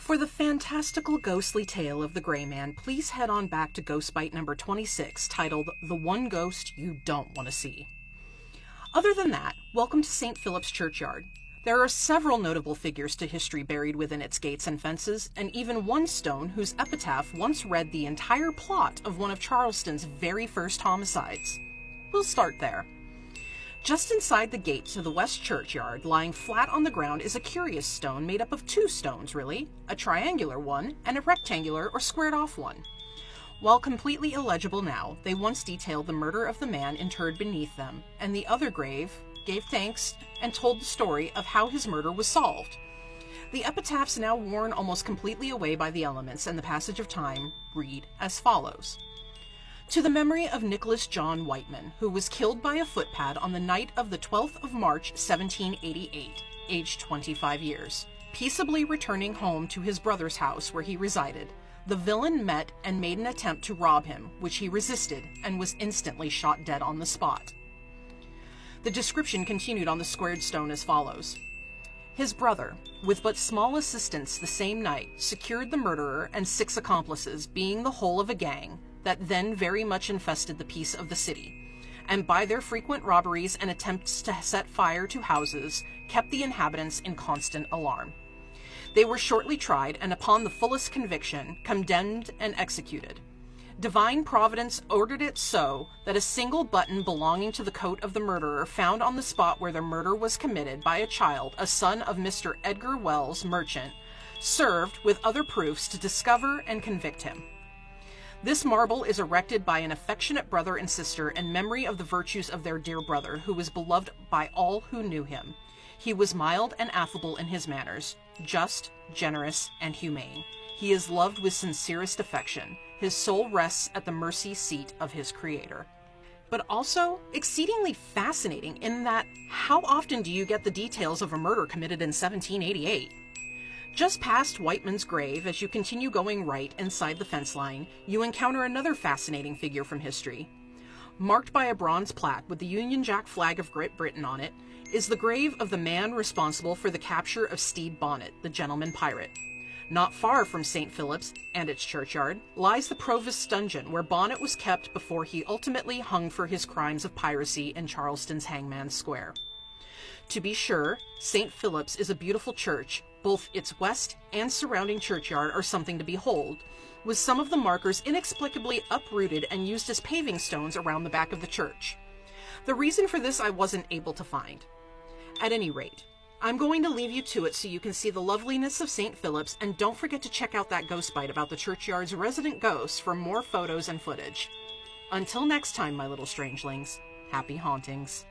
For the fantastical ghostly tale of the Gray Man, please head on back to Ghostbite number 26, titled The One Ghost You Don't Want to See. Other than that, welcome to St. Philip's Churchyard. There are several notable figures to history buried within its gates and fences, and even one stone whose epitaph once read the entire plot of one of Charleston's very first homicides. We'll start there. Just inside the gate to the west churchyard, lying flat on the ground, is a curious stone made up of two stones, really, a triangular one and a rectangular or squared-off one. While completely illegible now, they once detailed the murder of the man interred beneath them, and the other grave gave thanks and told the story of how his murder was solved. The epitaphs, now worn almost completely away by the elements and the passage of time, read as follows. To the memory of Nicholas John Whiteman, who was killed by a footpad on the night of the 12th of March, 1788, aged 25 years. Peaceably returning home to his brother's house where he resided, the villain met and made an attempt to rob him, which he resisted and was instantly shot dead on the spot. The description continued on the squared stone as follows. His brother, with but small assistance the same night, secured the murderer and 6 accomplices, being the whole of a gang that then very much infested the peace of the city, and by their frequent robberies and attempts to set fire to houses, kept the inhabitants in constant alarm. They were shortly tried, and upon the fullest conviction, condemned and executed. Divine Providence ordered it so that a single button belonging to the coat of the murderer found on the spot where the murder was committed by a child, a son of Mr. Edgar Wells, merchant, served with other proofs to discover and convict him. This marble is erected by an affectionate brother and sister in memory of the virtues of their dear brother, who was beloved by all who knew him. He was mild and affable in his manners, just, generous, and humane. He is loved with sincerest affection. His soul rests at the mercy seat of his Creator. But also exceedingly fascinating in that how often do you get the details of a murder committed in 1788? Just past Whiteman's grave, as you continue going right inside the fence line, you encounter another fascinating figure from history. Marked by a bronze plaque with the Union Jack flag of Great Britain on it, is the grave of the man responsible for the capture of Stede Bonnet, the gentleman pirate. Not far from St. Philip's and its churchyard lies the Provost's dungeon, where Bonnet was kept before he ultimately hung for his crimes of piracy in Charleston's Hangman's Square. To be sure, St. Philip's is a beautiful church. Both its west and surrounding churchyard are something to behold, with some of the markers inexplicably uprooted and used as paving stones around the back of the church. The reason for this I wasn't able to find. At any rate, I'm going to leave you to it so you can see the loveliness of St. Philip's, and don't forget to check out that ghost bite about the churchyard's resident ghosts for more photos and footage. Until next time, my little strangelings, happy hauntings.